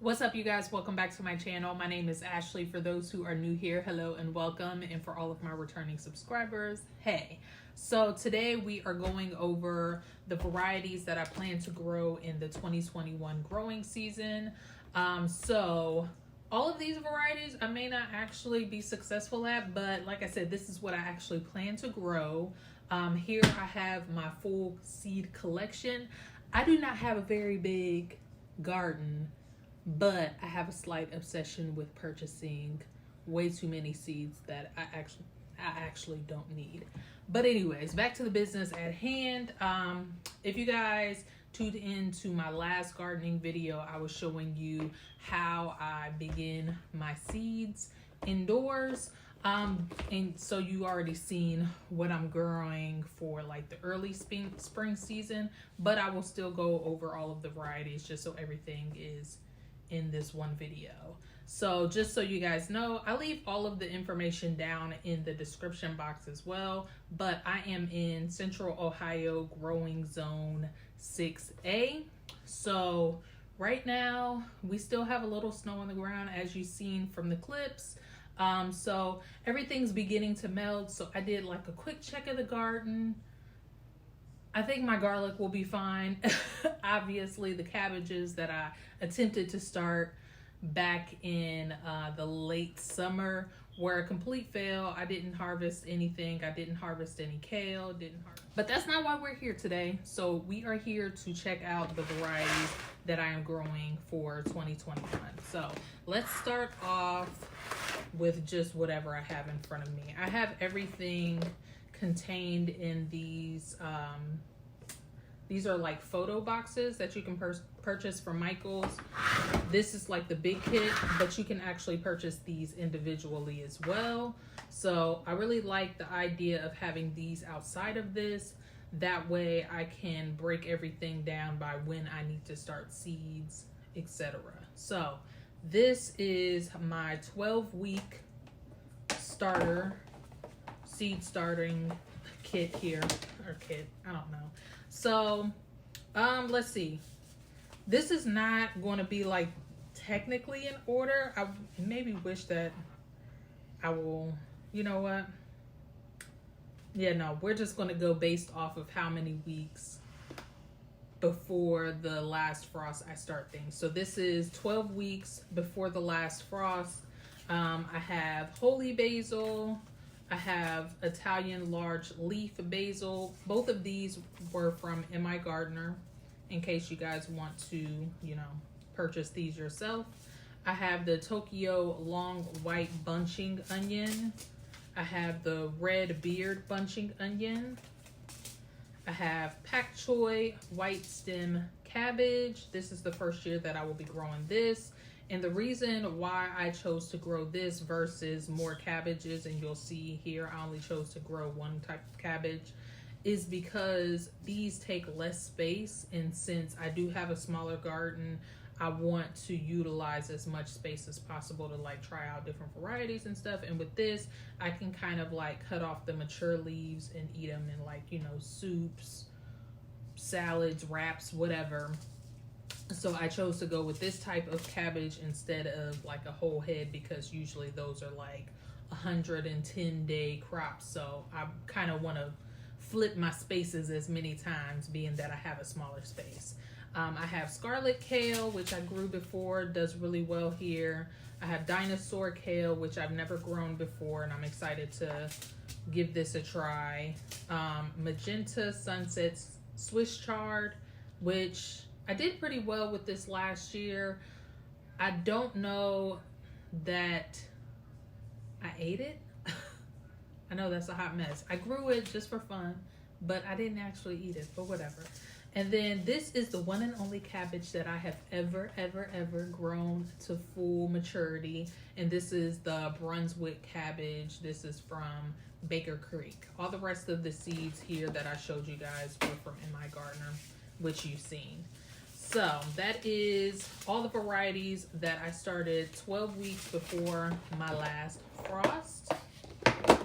What's up, you guys? Welcome back to my channel. My name is Ashley. For those who are new here, hello and welcome. And for all of my returning subscribers, hey. So today we are going over the varieties that I plan to grow in the 2021 growing season. So all of these varieties I may not actually be successful at, but like I said, this is what I actually plan to grow. Here I have my full seed collection. I do not have a very big garden, but I have a slight obsession with purchasing way too many seeds that I actually don't need. But anyways, back to the business at hand. If you guys tuned into my last gardening video, I was showing you how I begin my seeds indoors. And so you already seen what I'm growing for like the early spring season, but I will still go over all of the varieties just so everything is in this one video. So just so you guys know, I leave all of the information down in the description box as well, but I am in Central Ohio growing zone 6A. So right now we still have a little snow on the ground, as you've seen from the clips. So everything's beginning to melt. So I did like a quick check of the garden. I think my garlic will be fine. Obviously, the cabbages that I attempted to start back in the late summer were a complete fail. I didn't harvest anything. I didn't harvest any kale. But that's not why we're here today. So we are here to check out the varieties that I am growing for 2021. So let's start off with just whatever I have in front of me. I have everything contained in these are like photo boxes that you can purchase from Michael's. This is like the big kit, but you can actually purchase these individually as well. So I really like the idea of having these outside of this. That way I can break everything down by when I need to start seeds, etc. So this is my 12-week seed starting kit here, or kit, I don't know. So let's see, this is not going to be like technically in order. I maybe wish that I will, you know what, yeah, no, we're just going to go based off of how many weeks before the last frost I start things. So this is 12 weeks before the last frost. I have holy basil. I have Italian large leaf basil. Both of these were from MIGardener, in case you guys want to, you know, purchase these yourself. I have the Tokyo long white bunching onion. I have the red beard bunching onion. I have pak choi white stem cabbage. This is the first year that I will be growing this. And the reason why I chose to grow this versus more cabbages, and you'll see here I only chose to grow one type of cabbage, is because these take less space. And since I do have a smaller garden, I want to utilize as much space as possible to like try out different varieties and stuff. And with this, I can kind of like cut off the mature leaves and eat them in like, you know, soups, salads, wraps, whatever. So I chose to go with this type of cabbage instead of like a whole head, because usually those are like 110-day crops. So I kind of want to flip my spaces as many times, being that I have a smaller space. I have scarlet kale, which I grew before, does really well here. I have dinosaur kale, which I've never grown before, and I'm excited to give this a try. Magenta sunset Swiss chard, which I did pretty well with this last year. I don't know that I ate it. I know that's a hot mess. I grew it just for fun, but I didn't actually eat it, but whatever. And then this is the one and only cabbage that I have ever grown to full maturity. And this is the Brunswick cabbage. This is from Bakercreek. All the rest of the seeds here that I showed you guys were from MIGardener, which you've seen. So that is all the varieties that I started 12 weeks before my last frost.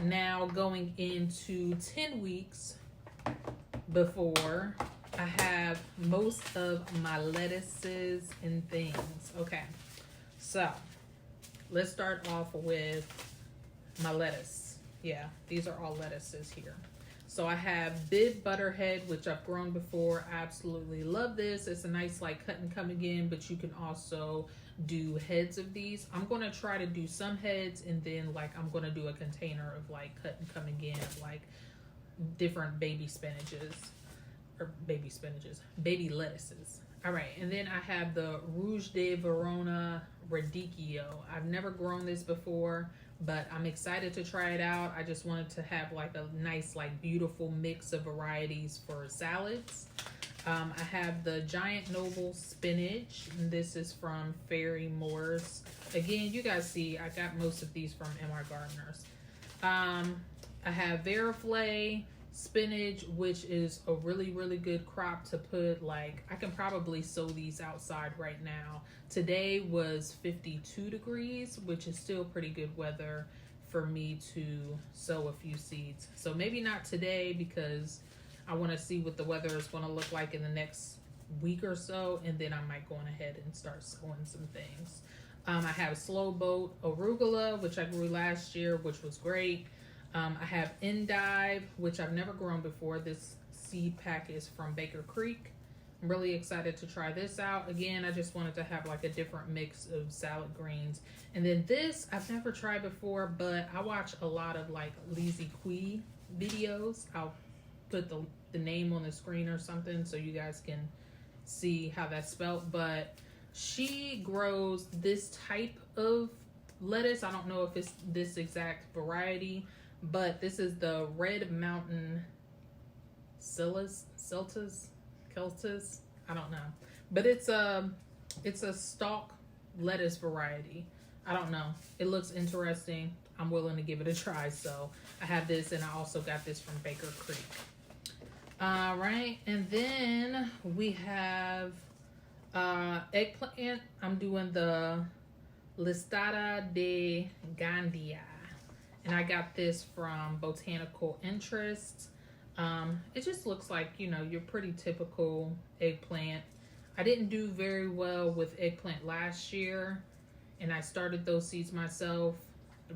Now going into 10 weeks before, I have most of my lettuces and things. Okay, So let's start off with my lettuce. Yeah, these are all lettuces here. So I have Bib Butterhead, which I've grown before. I absolutely love this. It's a nice like cut and come again, but you can also do heads of these. I'm going to try to do some heads, and then like I'm going to do a container of like cut and come again of like different baby spinaches, or baby lettuces. All right, and then I have the Rouge de Verona Radicchio. I've never grown this before, but I'm excited to try it out. I just wanted to have like a nice, like beautiful mix of varieties for salads. I have the Giant Noble Spinach. This is from Fairy Moors. Again, you guys see, I got most of these from MIGardeners. I have Veriflay spinach, which is a really, really good crop to put. Like, I can probably sow these outside right now. Today was 52 degrees, which is still pretty good weather for me to sow a few seeds. So maybe not today, because I want to see what the weather is going to look like in the next week or so, and then I might go on ahead and start sowing some things. I have Slow Boat Arugula, which I grew last year, which was great. I have Endive, which I've never grown before. This seed pack is from Bakercreek. I'm really excited to try this out. Again, I just wanted to have like a different mix of salad greens. And then this, I've never tried before, but I watch a lot of like Lizzie Quee videos. I'll put the name on the screen or something so you guys can see how that's spelled. But she grows this type of lettuce. I don't know if it's this exact variety, but this is the Red Mountain Celtus, I don't know. But it's a stalk lettuce variety. I don't know. It looks interesting. I'm willing to give it a try. So I have this, and I also got this from Bakercreek. All right, and then we have eggplant. I'm doing the Listada de Gandia, and I got this from Botanical Interest. It just looks like, you know, your pretty typical eggplant. I didn't do very well with eggplant last year, and I started those seeds myself,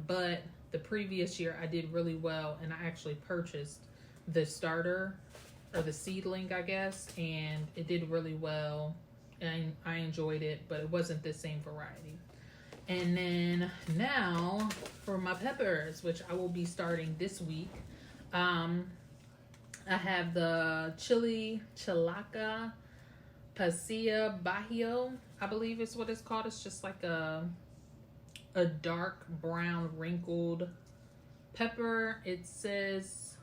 but the previous year I did really well, and I actually purchased the starter, or the seedling, I guess, and it did really well, and I enjoyed it, but it wasn't the same variety. And then now for my peppers, which I will be starting this week. I have the Chili Chilaca Pasilla Bajío, I believe is what it's called. It's just like a dark brown wrinkled pepper. It says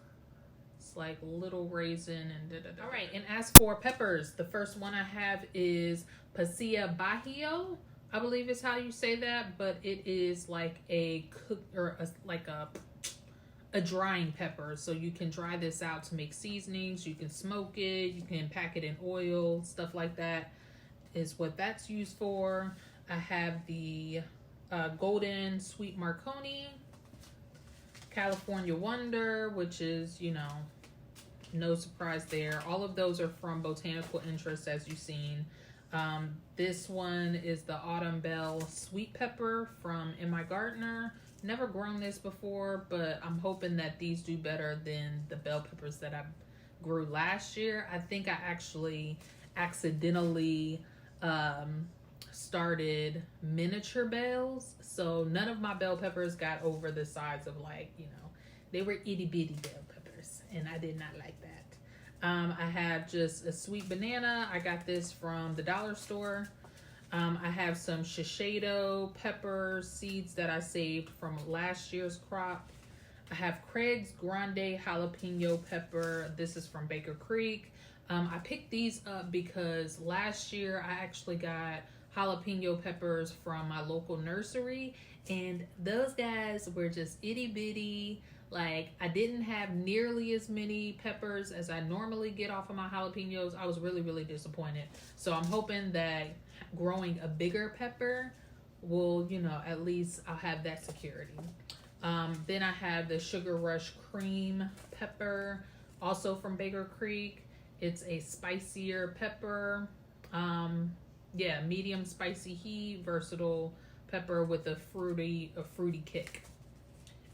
it's like little raisin and da-da-da. All right, and as for peppers, the first one I have is Pasilla Bajío, I believe is how you say that, but it is like a drying pepper. So you can dry this out to make seasonings, you can smoke it, you can pack it in oil, stuff like that is what that's used for. I have the Golden Sweet Marconi, California Wonder, which is, you know, no surprise there. All of those are from Botanical Interest, as you've seen. This one is the Autumn Bell Sweet Pepper from MIGardener. Never grown this before, but I'm hoping that these do better than the bell peppers that I grew last year. I think I actually accidentally started miniature bells, so none of my bell peppers got over the size of, like, you know, they were itty bitty bell peppers, and I did not like that. I have just a sweet banana. I got this from the dollar store. I have some Shiseido pepper seeds that I saved from last year's crop. I have Craig's Grande Jalapeno Pepper. This is from Bakercreek. I picked these up because last year I actually got jalapeno peppers from my local nursery, and those guys were just itty bitty. Like, I didn't have nearly as many peppers as I normally get off of my jalapenos. I was really, really disappointed. So I'm hoping that growing a bigger pepper will, you know, at least I'll have that security. Then I have the Sugar Rush Cream Pepper, also from Bakercreek. It's a spicier pepper. Yeah, medium spicy heat, versatile pepper with a fruity kick.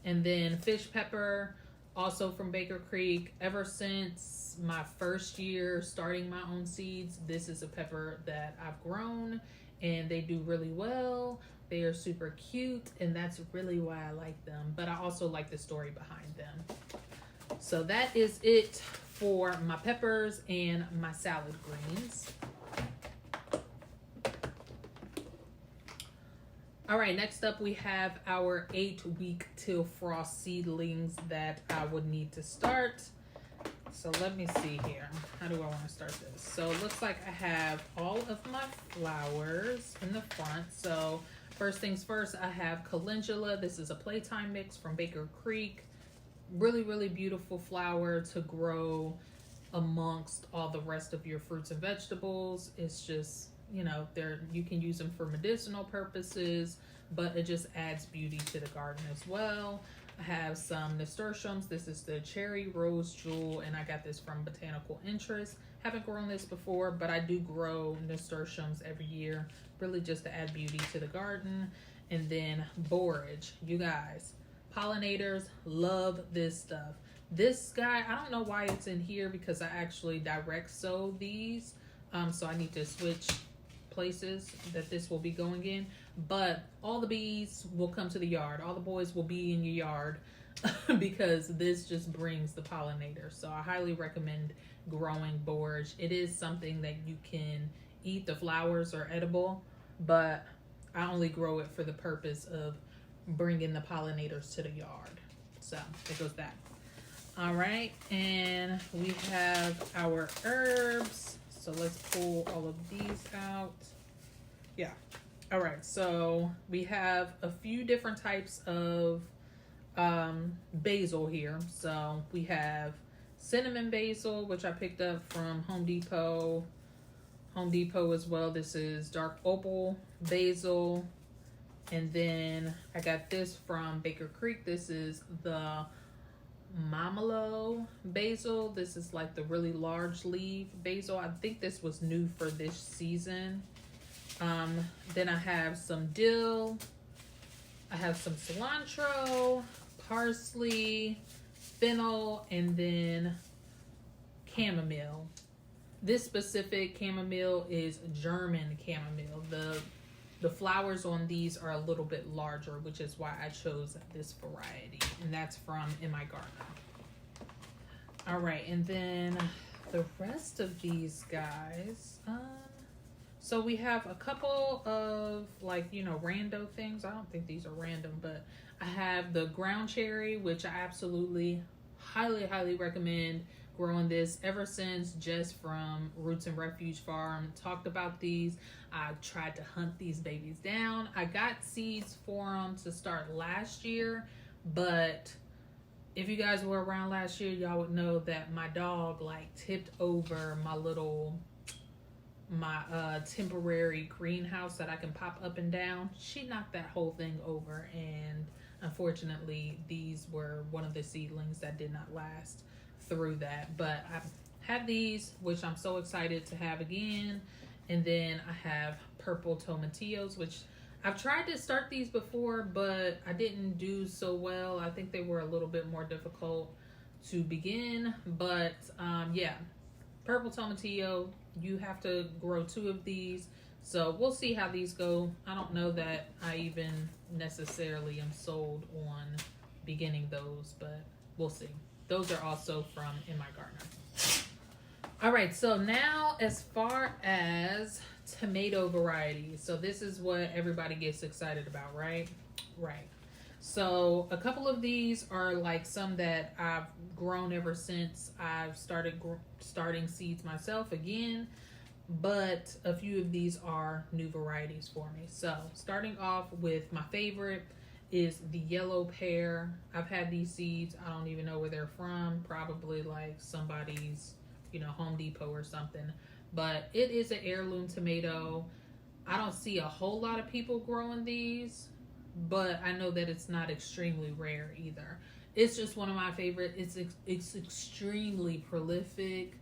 And then fish pepper, also from Bakercreek. Ever since my first year starting my own seeds, this is a pepper that I've grown, and they do really well. They are super cute, and that's really why I like them. But I also like the story behind them. So that is it for my peppers and my salad greens. All right, next up we have our 8-week till frost seedlings that I would need to start. So let me see here. How do I want to start this? So it looks like I have all of my flowers in the front. So first things first, I have calendula. This is a playtime mix from Bakercreek. Really, really beautiful flower to grow amongst all the rest of your fruits and vegetables. It's just, you know, you can use them for medicinal purposes, but it just adds beauty to the garden as well. I have some nasturtiums. This is the cherry rose jewel, and I got this from Botanical Interest. Haven't grown this before, but I do grow nasturtiums every year, really just to add beauty to the garden. And then borage, you guys, pollinators love this stuff. This guy, I don't know why it's in here because I actually direct sow these, so I need to switch places that this will be going in. But all the bees will come to the yard. All the boys will be in your yard because this just brings the pollinators. So I highly recommend growing borage. It is something that you can eat. The flowers are edible, but I only grow it for the purpose of bringing the pollinators to the yard. So there goes that. All right, and we have our herbs. So let's pull all of these out. Yeah. All right, so we have a few different types of basil here. So we have cinnamon basil, which I picked up from Home Depot as well. This is dark opal basil. And then I got this from Bakercreek. This is the Mamalo basil. This is like the really large leaf basil. I think this was new for this season. Then I have some dill. I have some cilantro, parsley, fennel, and then chamomile. This specific chamomile is German chamomile. The flowers on these are a little bit larger, which is why I chose this variety. And that's from MIGardener. All right, and then the rest of these guys. So we have a couple of rando things. I don't think these are random, but I have the ground cherry, which I absolutely highly recommend growing this ever since Jess from Roots and Refuge Farm talked about these. I tried to hunt these babies down. I got seeds for them to start last year, but if you guys were around last year, y'all would know that my dog tipped over my temporary greenhouse that I can pop up and down. She knocked that whole thing over, and unfortunately these were one of the seedlings that did not last through that. But I have these, which I'm so excited to have again. And then I have purple tomatillos, which I've tried to start these before, but I didn't do so well. I think they were a little bit more difficult to begin, but yeah, purple tomatillo, you have to grow 2 of these. So we'll see how these go. I don't know that I even necessarily am sold on beginning those, but we'll see. Those are also from MIGardener. All right, so now as far as tomato varieties, so this is what everybody gets excited about, right? Right. So a couple of these are some that I've grown ever since I've started starting seeds myself again, but a few of these are new varieties for me. So starting off with my favorite is the yellow pear. I've had these seeds. I don't even know where they're from. Probably somebody's, Home Depot or something. But it is an heirloom tomato. I don't see a whole lot of people growing these, but I know that it's not extremely rare either. It's just one of my favorite. It's extremely prolific.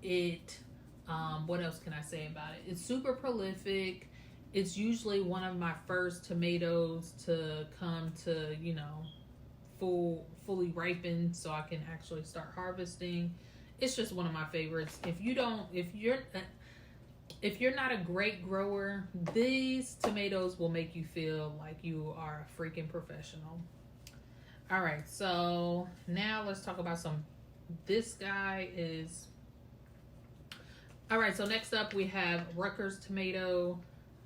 What else can I say about it? It's super prolific. it's usually one of my first tomatoes to come to, you know, fully ripened so I can actually start harvesting. It's just one of my favorites. If you're not a great grower, these tomatoes will make you feel like you are a freaking professional. All right, so now let's talk about this guy is, all right, so next up we have Rutgers tomato.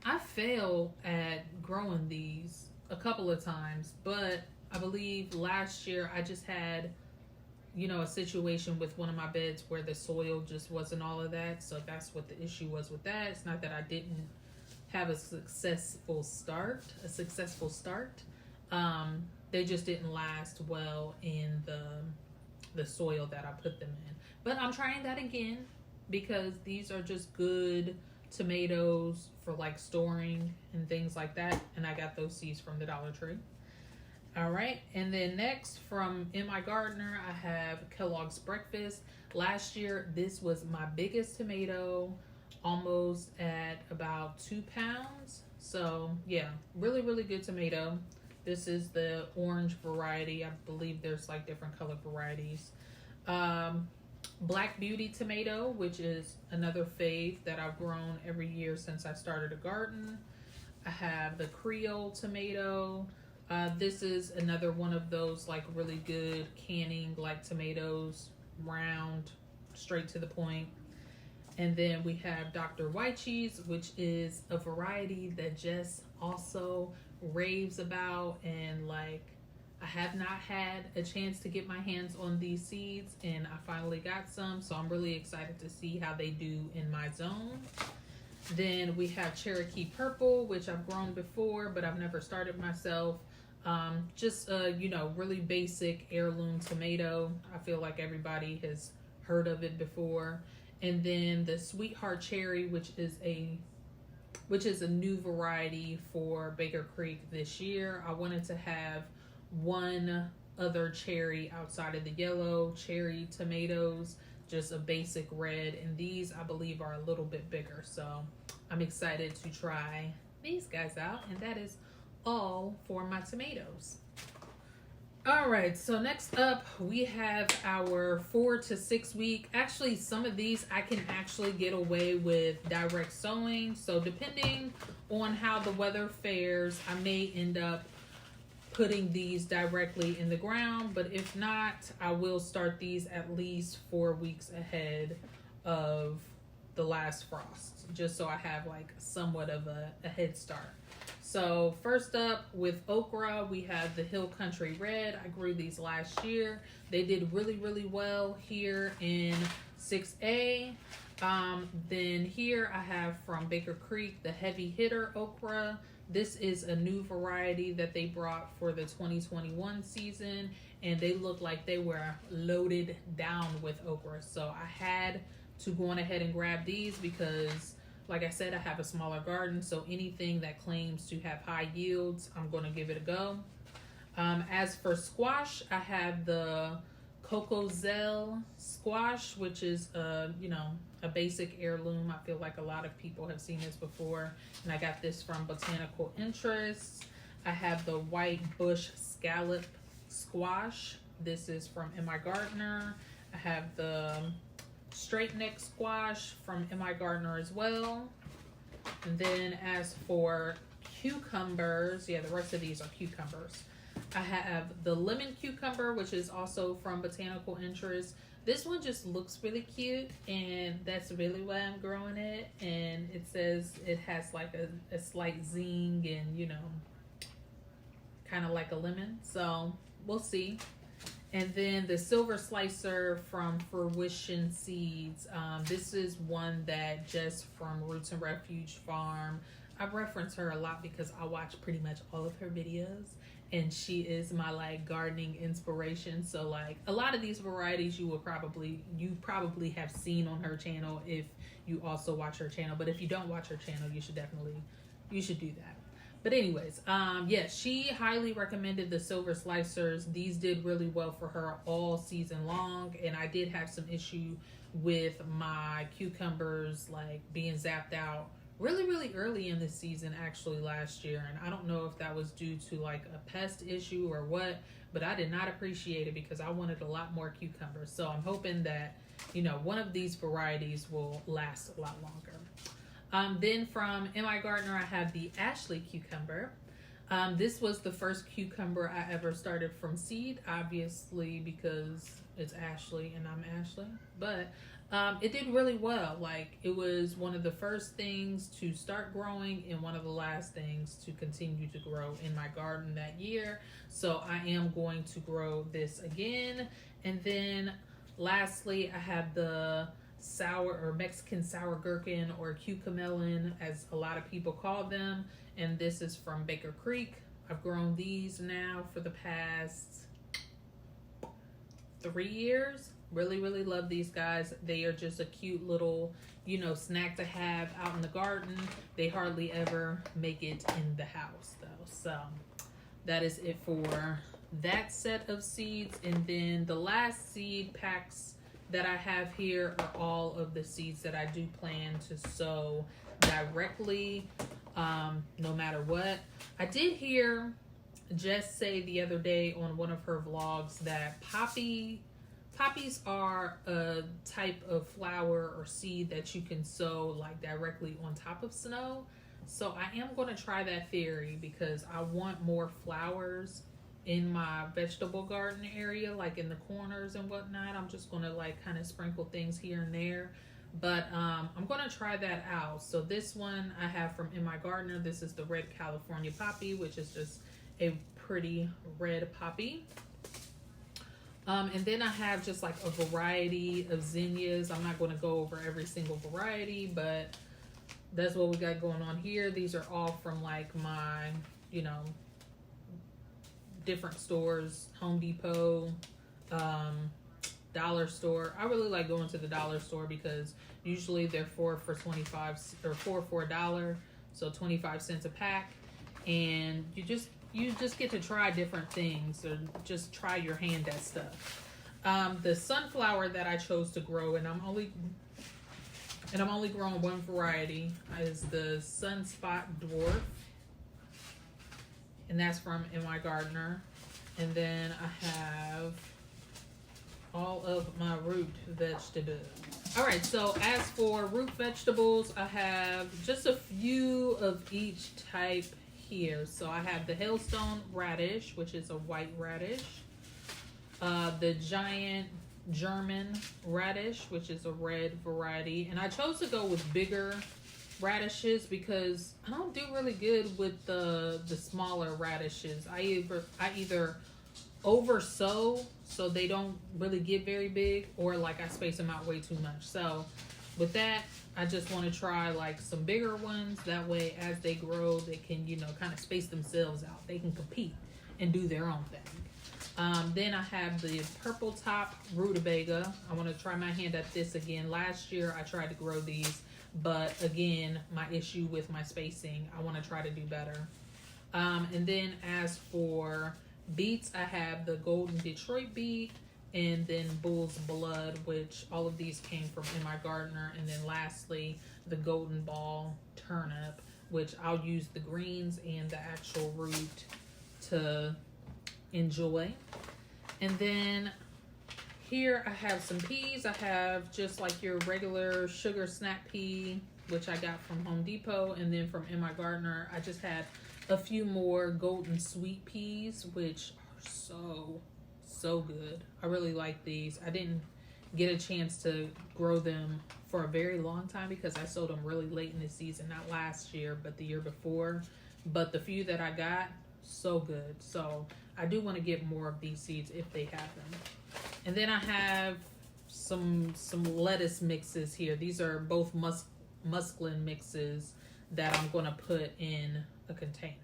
I failed at growing these a couple of times, but I believe last year I just had, you know, a situation with one of my beds where the soil just wasn't all of that. So that's what the issue was with that. It's not that I didn't have a successful start. They just didn't last well in the soil that I put them in. But I'm trying that again because these are just good tomatoes for like storing and things like that. And I got those seeds from the Dollar Tree. All right, and then next from MIGardener, I have Kellogg's Breakfast. Last year, this was my biggest tomato, almost at about 2 pounds. So yeah, really, really good tomato. This is the orange variety. I believe there's like different color varieties. Black Beauty tomato, which is another fave that I've grown every year since I started a garden. I have the Creole tomato. This is another one of those like really good canning like tomatoes, round, straight to the point. And then we have Dr. White Cheese, which is a variety that Jess also raves about, and like I have not had a chance to get my hands on these seeds, and I finally got some, so I'm really excited to see how they do in my zone. Then we have Cherokee Purple, which I've grown before, but I've never started myself. Just a, you know, really basic heirloom tomato. I feel like everybody has heard of it before. And then the Sweetheart Cherry, which is a new variety for Bakercreek this year. I wanted to have one other cherry outside of the yellow cherry tomatoes, just a basic red, and these I believe are a little bit bigger, so I'm excited to try these guys out. And that is all for my tomatoes. All right, so next up we have our 4 to 6 week. Actually, some of these I can actually get away with direct sowing, so depending on how the weather fares, I may end up putting these directly in the ground, but if not, I will start these at least 4 weeks ahead of the last frost, just so I have like somewhat of a head start. So first up with okra, we have the Hill Country Red. I grew these last year. They did really, really well here in 6A. Then here I have from Bakercreek, the Heavy Hitter Okra. This is a new variety that they brought for the 2021 season, and they look like they were loaded down with okra. So I had to go on ahead and grab these because, like I said, I have a smaller garden, so anything that claims to have high yields, I'm going to give it a go. As for squash, I have the Coco Zell squash, which is you know, a basic heirloom. I feel like a lot of people have seen this before, and I got this from Botanical Interests. I have the White Bush Scallop squash. This is from MIGardener. I have the Straight Neck squash from MIGardener as well. And then as for cucumbers, yeah, the rest of these are cucumbers. I have the lemon cucumber, which is also from Botanical Interest. This one just looks really cute, and that's really why I'm growing it. And it says it has like a slight zing and, you know, kind of like a lemon. So we'll see. And then the Silver Slicer from Fruition Seeds. This is one that just from Roots and Refuge Farm. I reference her a lot because I watch pretty much all of her videos, and she is my like gardening inspiration. So like a lot of these varieties you probably have seen on her channel if you also watch her channel. But if you don't watch her channel, you should do that. But anyways, yeah, she highly recommended the Silver Slicers. These did really well for her all season long, and I did have some issue with my cucumbers like being zapped out really early in the season, actually last year. And I don't know if that was due to like a pest issue or what, but I did not appreciate it because I wanted a lot more cucumbers. So I'm hoping that, you know, one of these varieties will last a lot longer. Then from MIGardener, I have the Ashley cucumber. This was the first cucumber I ever started from seed, obviously because it's Ashley and I'm Ashley. But it did really well. Like, it was one of the first things to start growing and one of the last things to continue to grow in my garden that year. So I am going to grow this again. And then lastly, I have the sour or Mexican sour gherkin or cucamelon, as a lot of people call them. And this is from Bakercreek. I've grown these now for the past 3 years. Really love these guys. They are just a cute little, you know, snack to have out in the garden. They hardly ever make it in the house though. So that is it for that set of seeds. And then the last seed packs that I have here are all of the seeds that I do plan to sow directly, no matter what. I did hear Jess say the other day on one of her vlogs that poppies are a type of flower or seed that you can sow like directly on top of snow. So I am going to try that theory because I want more flowers in my vegetable garden area, like in the corners and whatnot. I'm just going to like kind of sprinkle things here and there. But I'm going to try that out. So this one I have from MIGardener. This is the Red California Poppy, which is just a pretty red poppy. And then I have just like a variety of zinnias. I'm not going to go over every single variety, but that's what we got going on here. These are all from like my, you know, different stores, Home Depot, dollar store. I really like going to the dollar store because usually they're 4 for 25 or 4 for $1, so 25 cents a pack, and you just get to try different things or just try your hand at stuff. The sunflower that I chose to grow, and I'm only growing one variety, is the Sunspot Dwarf, and that's from MIGardener. And then I have all of my root vegetables. All right, so as for root vegetables, I have just a few of each type here. So I have the hailstone radish, which is a white radish, the giant German radish, which is a red variety, and I chose to go with bigger radishes because I don't do really good with the smaller radishes. I either over sow so they don't really get very big, or like I space them out way too much. So with that, I just want to try like some bigger ones. That way as they grow, they can, you know, kind of space themselves out. They can compete and do their own thing. Then I have the purple top rutabaga. I want to try my hand at this again. Last year I tried to grow these, but again, my issue with my spacing, I want to try to do better. And then as for beets, I have the golden Detroit beet, and then bull's blood, which all of these came from MIGardener. And then lastly, the golden ball turnip, which I'll use the greens and the actual root to enjoy. And then here I have some peas. I have just like your regular sugar snap pea, which I got from Home Depot. And then from MIGardener, I just had a few more golden sweet peas, which are so good. I really like these. I didn't get a chance to grow them for a very long time because I sowed them really late in the season, not last year, but the year before. But the few that I got, so good. So I do want to get more of these seeds if they have them. And then I have some lettuce mixes here. These are both muslin mixes that I'm going to put in a container.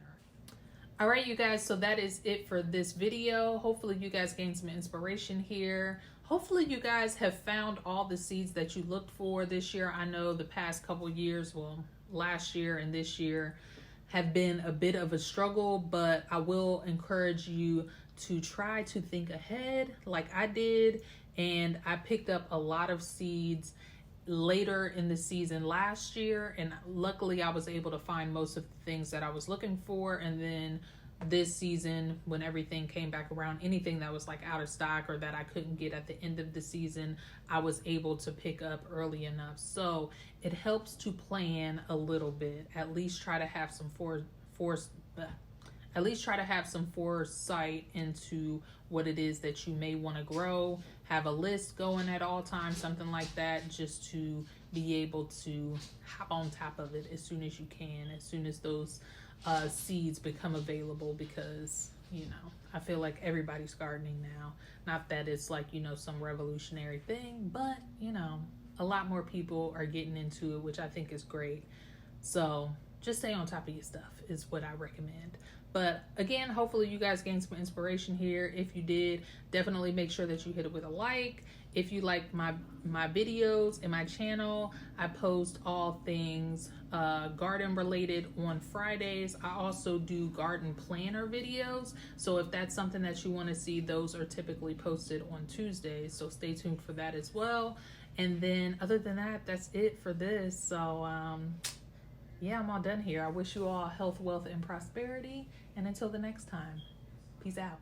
All right, you guys, so that is it for this video. Hopefully you guys gained some inspiration here. Hopefully you guys have found all the seeds that you looked for this year. I know the past couple years, well, last year and this year, have been a bit of a struggle, but I will encourage you to try to think ahead like I did. And I picked up a lot of seeds later in the season last year, and luckily I was able to find most of the things that I was looking for. And then this season, when everything came back around, anything that was like out of stock or that I couldn't get at the end of the season, I was able to pick up early enough. So it helps to plan a little bit, at least try to have some foresight into what it is that you may want to grow. Have a list going at all times, something like that, just to be able to hop on top of it as soon as you can, as soon as those seeds become available, because I feel like everybody's gardening now. Not that it's like some revolutionary thing, but a lot more people are getting into it, which I think is great. So just stay on top of your stuff is what I recommend. But again, hopefully you guys gained some inspiration here. If you did, definitely make sure that you hit it with a like. If you like my videos and my channel, I post all things garden related on Fridays. I also do garden planner videos. So if that's something that you want to see, those are typically posted on Tuesdays. So stay tuned for that as well. And then other than that, that's it for this. So yeah, I'm all done here. I wish you all health, wealth, and prosperity. And until the next time, peace out.